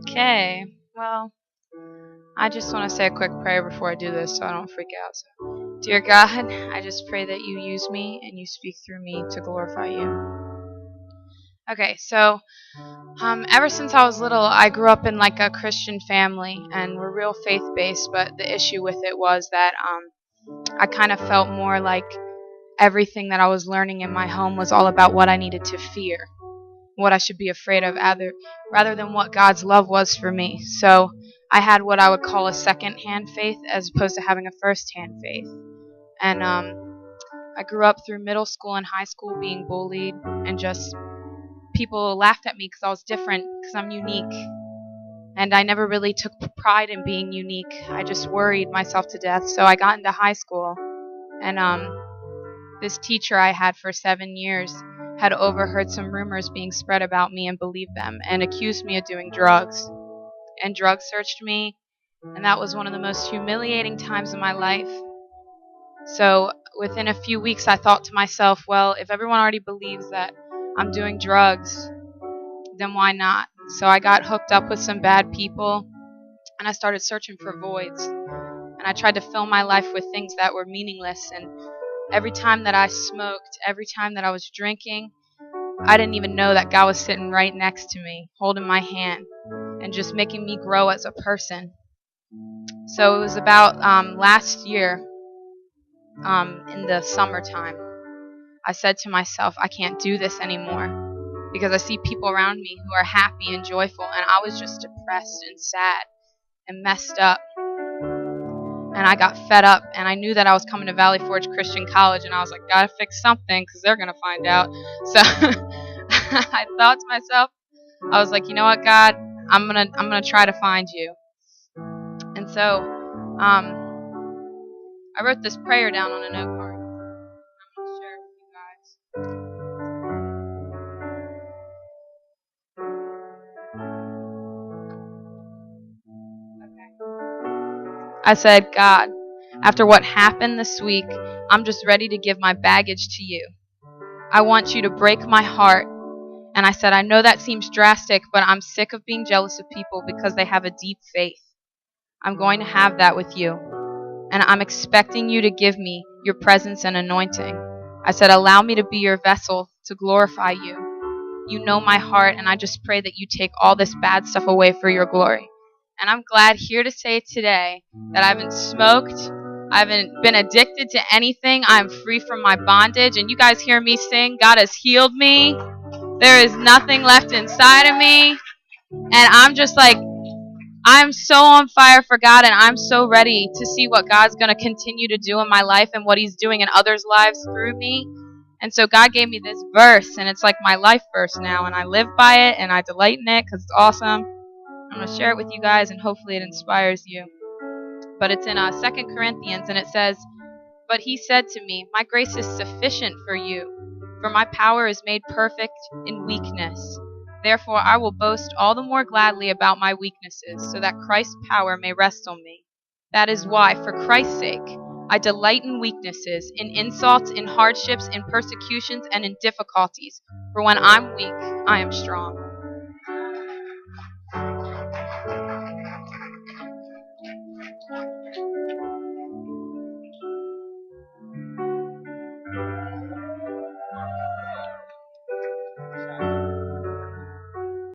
Okay, well, I just want to say a quick prayer before I do this so I don't freak out. So, dear God, I just pray that you use me and you speak through me to glorify you. Okay, so ever since I was little, I grew up in like a Christian family and we're real faith based, but the issue with it was that I kind of felt more like everything that I was learning in my home was all about what I needed to fear, what I should be afraid of, rather than what God's love was for me. So I had what I would call a second-hand faith as opposed to having a first-hand faith. And I grew up through middle school and high school being bullied, and just people laughed at me because I was different, because I'm unique. And I never really took pride in being unique. I just worried myself to death. So I got into high school, and this teacher I had for 7 years had overheard some rumors being spread about me and believed them and accused me of doing drugs and drug searched me, and that was one of the most humiliating times of my life. So within a few weeks I thought to myself, well, if everyone already believes that I'm doing drugs, then why not? So I got hooked up with some bad people and I started searching for voids, and I tried to fill my life with things that were meaningless. And every time that I smoked, every time that I was drinking, I didn't even know that God was sitting right next to me, holding my hand, and just making me grow as a person. So it was about last year, in the summertime, I said to myself, I can't do this anymore because I see people around me who are happy and joyful, and I was just depressed and sad and messed up. And I got fed up, and I knew that I was coming to Valley Forge Christian College, and I was like, gotta fix something because they're gonna find out. So I thought to myself, I was like, you know what, God, I'm gonna try to find you. And so I wrote this prayer down on a note card. I'm gonna share it with you guys. Okay. I said, God, after what happened this week, I'm just ready to give my baggage to you. I want you to break my heart. And I said, I know that seems drastic, but I'm sick of being jealous of people because they have a deep faith. I'm going to have that with you. And I'm expecting you to give me your presence and anointing. I said, allow me to be your vessel to glorify you. You know my heart, and I just pray that you take all this bad stuff away for your glory. And I'm glad here to say today that I haven't smoked, I haven't been addicted to anything. I'm free from my bondage. And you guys hear me sing, God has healed me. There is nothing left inside of me. And I'm just like, I'm so on fire for God, and I'm so ready to see what God's going to continue to do in my life and what He's doing in others' lives through me. And so God gave me this verse, and it's like my life verse now, and I live by it, and I delight in it because it's awesome. I'm going to share it with you guys, and hopefully it inspires you. But it's in 2 Corinthians, and it says, but He said to me, my grace is sufficient for you, for my power is made perfect in weakness. Therefore I will boast all the more gladly about my weaknesses, so that Christ's power may rest on me. That is why, for Christ's sake, I delight in weaknesses, in insults, in hardships, in persecutions, and in difficulties. For when I'm weak, I am strong.